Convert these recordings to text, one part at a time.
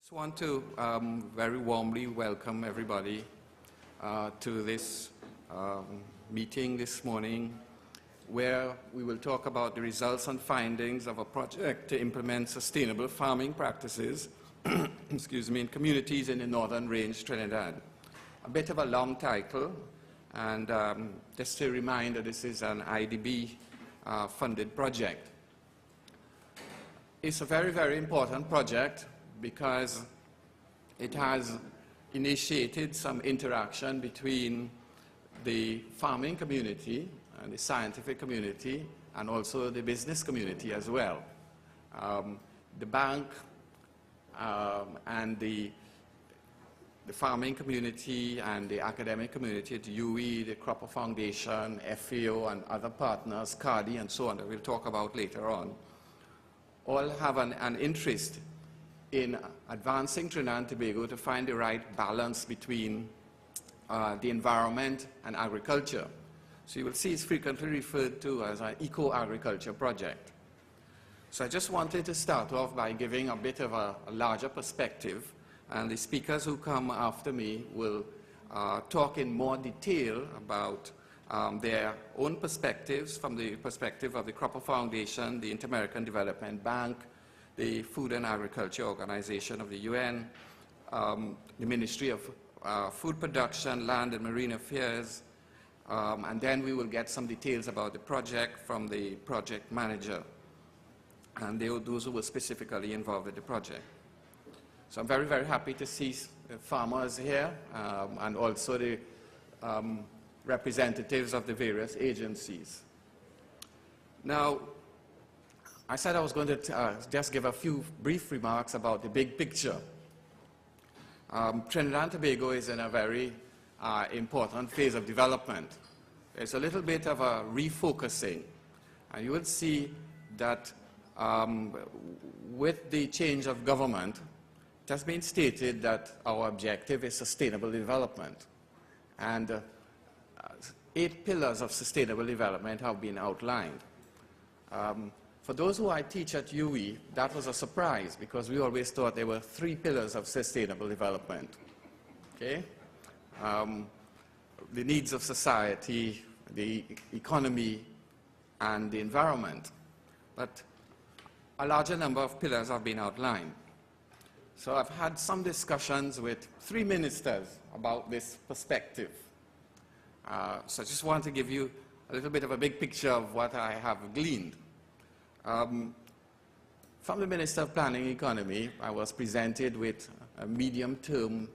Just want to very warmly welcome everybody to this meeting this morning, where we will talk about the results and findings of a project to implement sustainable farming practices excuse me, in communities in the Northern Range, Trinidad. A bit of a long title, and just a reminder, this is an IDB funded project. It's a very, very important project because it has initiated some interaction between the farming community and the scientific community and also the business community as well. The bank and the farming community and the academic community at UE, the Prof Foundation, FAO and other partners, CARDI and so on, that we'll talk about later on, all have an interest in advancing Trinidad and Tobago to find the right balance between the environment and agriculture. So you will see it's frequently referred to as an EcoAgriCulture project. So I just wanted to start off by giving a bit of a larger perspective, and the speakers who come after me will talk in more detail about their own perspectives from the perspective of the Prof Foundation, the Inter-American Development Bank, the Food and Agriculture Organization of the UN, the Ministry of Food Production, Land and Marine Affairs, and then we will get some details about the project from the project manager and those who were specifically involved with the project. So I'm very, very happy to see farmers here and also the representatives of the various agencies. Now, I said I was going to just give a few brief remarks about the big picture. Trinidad and Tobago is in a very important phase of development. There's a little bit of a refocusing, and you will see that with the change of government, it has been stated that our objective is sustainable development. And 8 pillars of sustainable development have been outlined. For those who I teach at UE, that was a surprise because we always thought there were 3 pillars of sustainable development. Okay? The needs of society, the economy, and the environment. But a larger number of pillars have been outlined. So I've had some discussions with 3 ministers about this perspective. So I just want to give you a little bit of a big picture of what I have gleaned. From the Minister of Planning and Economy, I was presented with a medium-term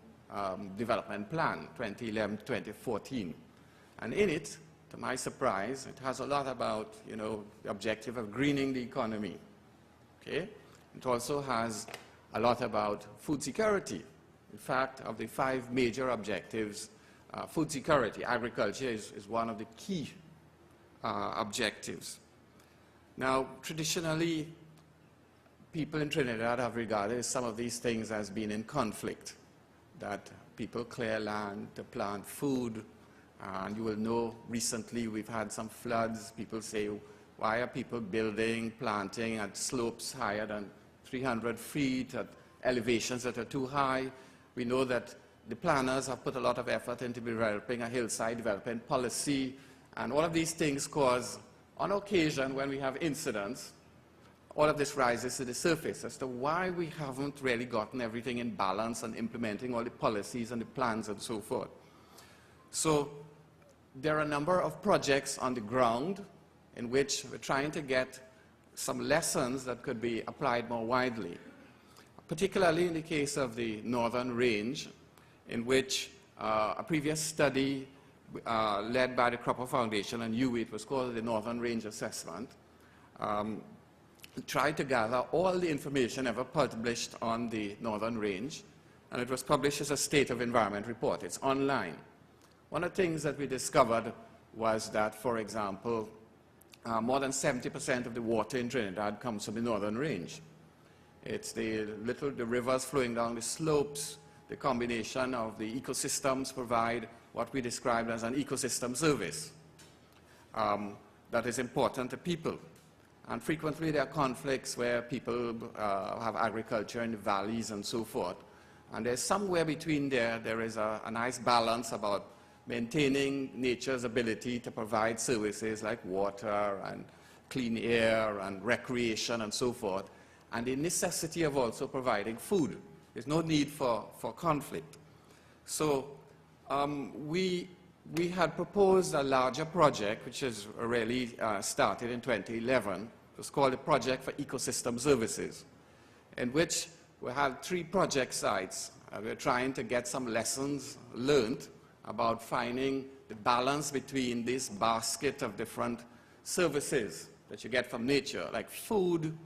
development plan, 2011-2014. And in it, to my surprise, it has a lot about, the objective of greening the economy. Okay? It also has a lot about food security. In fact, of the 5 major objectives, food security, agriculture is one of the key objectives. Now, traditionally, people in Trinidad have regarded some of these things as being in conflict, that people clear land to plant food, and you will know recently we've had some floods. People say, why are people building, planting at slopes higher than 300 feet, at elevations that are too high? We know that the planners have put a lot of effort into developing a hillside development policy, and all of these things cause, on occasion, when we have incidents, all of this rises to the surface as to why we haven't really gotten everything in balance and implementing all the policies and the plans and so forth. So there are a number of projects on the ground in which we're trying to get some lessons that could be applied more widely, particularly in the case of the Northern Range, in which a previous study led by the Prof Foundation and UE, it was called the Northern Range Assessment, tried to gather all the information ever published on the Northern Range, and it was published as a State of Environment report. It's online. One of the things that we discovered was that, for example, more than 70% of the water in Trinidad comes from the Northern Range. It's the rivers flowing down the slopes, the combination of the ecosystems provide what we described as an ecosystem service that is important to people. And frequently there are conflicts where people have agriculture in the valleys and so forth. And there's somewhere between there is a nice balance about maintaining nature's ability to provide services like water and clean air and recreation and so forth, and the necessity of also providing food. There's no need for conflict. So we had proposed a larger project, which is really started in 2011. It was called the Project for Ecosystem Services, in which we had 3 project sites. We're trying to get some lessons learned about finding the balance between this basket of different services that you get from nature, like food,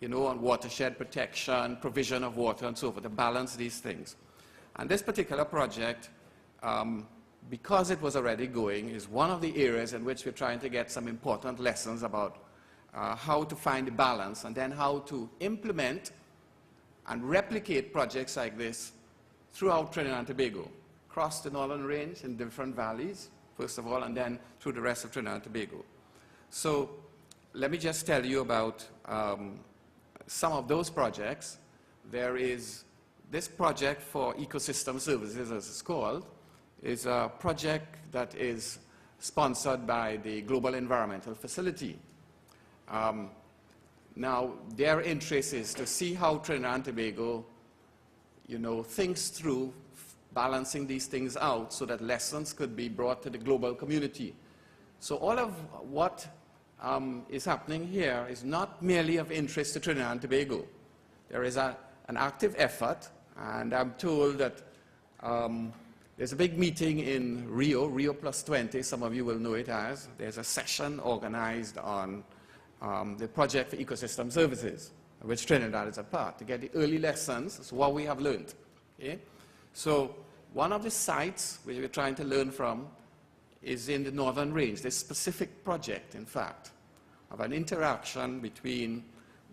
and watershed protection, provision of water, and so forth, to balance these things. And this particular project, because it was already going, is one of the areas in which we're trying to get some important lessons about how to find the balance, and then how to implement and replicate projects like this throughout Trinidad and Tobago, across the northern range in different valleys, first of all, and then through the rest of Trinidad and Tobago. So let me just tell you about some of those projects. There is this project for ecosystem services, as it's called, is a project that is sponsored by the Global Environmental Facility. Now, their interest is to see how Trinidad and Tobago, thinks through balancing these things out so that lessons could be brought to the global community. So all of what is happening here is not merely of interest to Trinidad and Tobago. There is an active effort, and I'm told that there's a big meeting in Rio +20, some of you will know it as. There's a session organized on the Project for Ecosystem Services, which Trinidad is a part, to get the early lessons, so what we have learned. Okay? So one of the sites which we're trying to learn from is in the Northern Range. This specific project, in fact, of an interaction between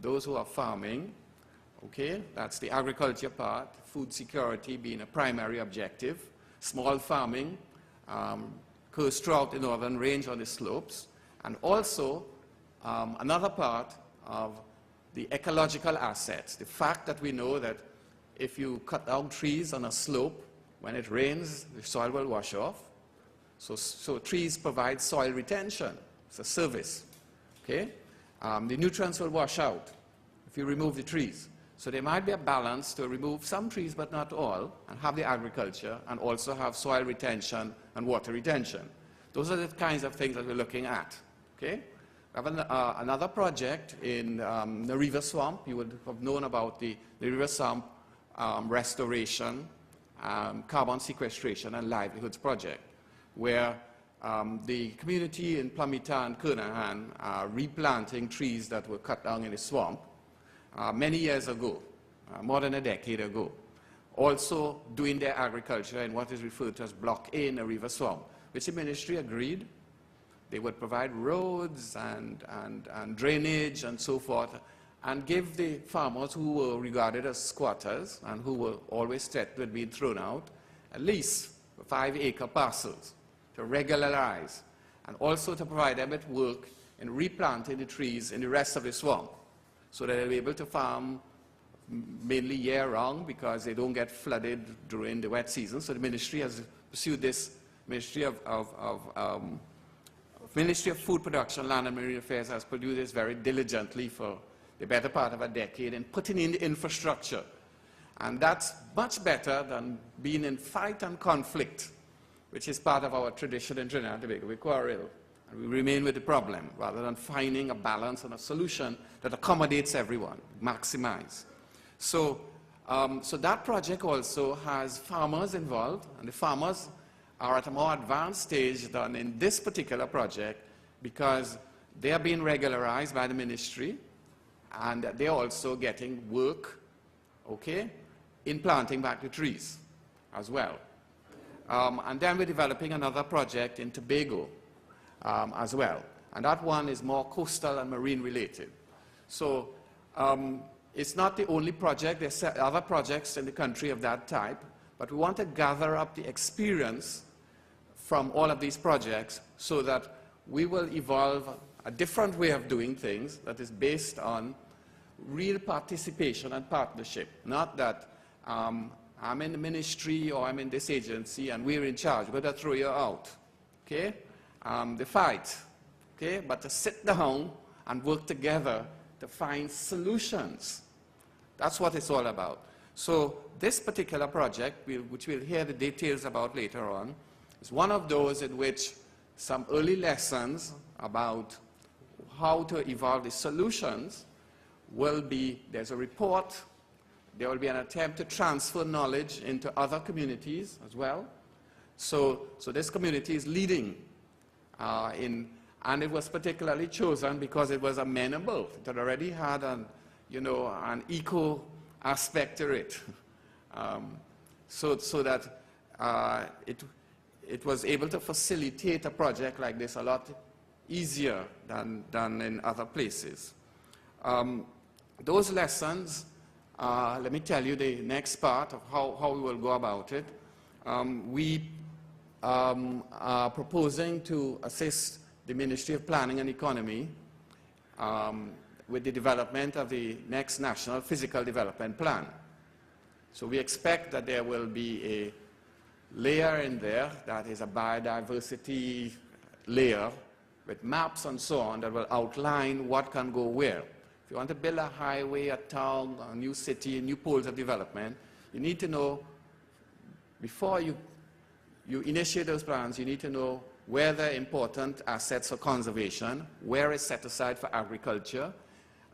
those who are farming, okay, that's the agriculture part, food security being a primary objective, small farming, occurs throughout the Northern Range on the slopes, and also another part of the ecological assets, the fact that we know that if you cut down trees on a slope, when it rains, the soil will wash off. So trees provide soil retention. It's a service. Okay? The nutrients will wash out if you remove the trees. So there might be a balance to remove some trees, but not all, and have the agriculture, and also have soil retention and water retention. Those are the kinds of things that we're looking at. Okay? We have another project in the river swamp. You would have known about the river swamp restoration, carbon sequestration, and livelihoods project, where the community in Plumita and Kernahan are replanting trees that were cut down in the swamp many years ago, more than a decade ago. Also doing their agriculture in what is referred to as Block A in the river swamp, which the ministry agreed. They would provide roads and drainage and so forth, and give the farmers who were regarded as squatters and who were always threatened with being thrown out at least 5-acre parcels to regularize, and also to provide them with work in replanting the trees in the rest of the swamp so that they'll be able to farm mainly year-round because they don't get flooded during the wet season. So the ministry has pursued this. Ministry of Food Production, Land and Marine Affairs has pursued this very diligently for the better part of a decade in putting in the infrastructure. And that's much better than being in fight and conflict, which is part of our tradition in Trinidad and Tobago. We quarrel, and we remain with the problem, rather than finding a balance and a solution that accommodates everyone, maximize. So that project also has farmers involved, and the farmers are at a more advanced stage than in this particular project because they are being regularized by the ministry, and they're also getting work, okay, in planting back the trees as well. And then we're developing another project in Tobago as well. And that one is more coastal and marine related. So it's not the only project. There's other projects in the country of that type. But we want to gather up the experience from all of these projects so that we will evolve a different way of doing things that is based on real participation and partnership. Not that I'm in the ministry or I'm in this agency and we're in charge, we're going to throw you out. Okay? The fight. Okay? But to sit down and work together to find solutions. That's what it's all about. So this particular project, which we'll hear the details about later on, is one of those in which some early lessons about how to evolve the solutions will be, there's a report, there will be an attempt to transfer knowledge into other communities as well. So this community is leading and it was particularly chosen because it was amenable. It had already had an eco aspect to it. So that it was able to facilitate a project like this a lot easier than in other places. Those lessons, let me tell you the next part of how we will go about it. We are proposing to assist the Ministry of Planning and Economy with the development of the next National Physical Development Plan. So we expect that there will be a layer in there that is a biodiversity layer with maps and so on that will outline what can go where. If you want to build a highway, a town, a new city, new poles of development, you need to know, before you initiate those plans, you need to know where the important assets for conservation, where is set aside for agriculture,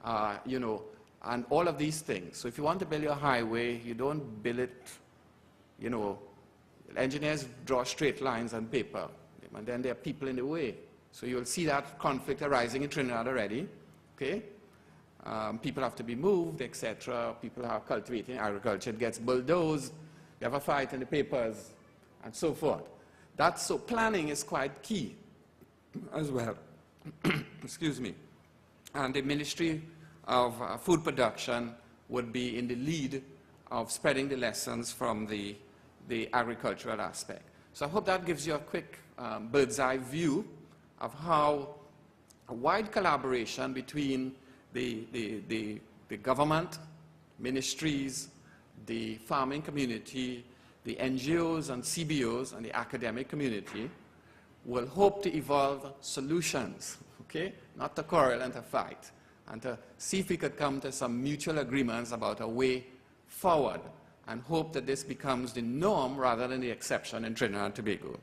and all of these things. So if you want to build your highway, you don't build it, engineers draw straight lines on paper, and then there are people in the way. So you'll see that conflict arising in Trinidad already, okay? People have to be moved, etc. People are cultivating agriculture, it gets bulldozed, you have a fight in the papers, and so forth. So planning is quite key as well. Excuse me. And the Ministry of Food Production would be in the lead of spreading the lessons from the agricultural aspect. So I hope that gives you a quick bird's eye view of how a wide collaboration between the government, ministries, the farming community, the NGOs and CBOs and the academic community will hope to evolve solutions, okay? Not to quarrel and to fight, and to see if we could come to some mutual agreements about a way forward and hope that this becomes the norm rather than the exception in Trinidad and Tobago.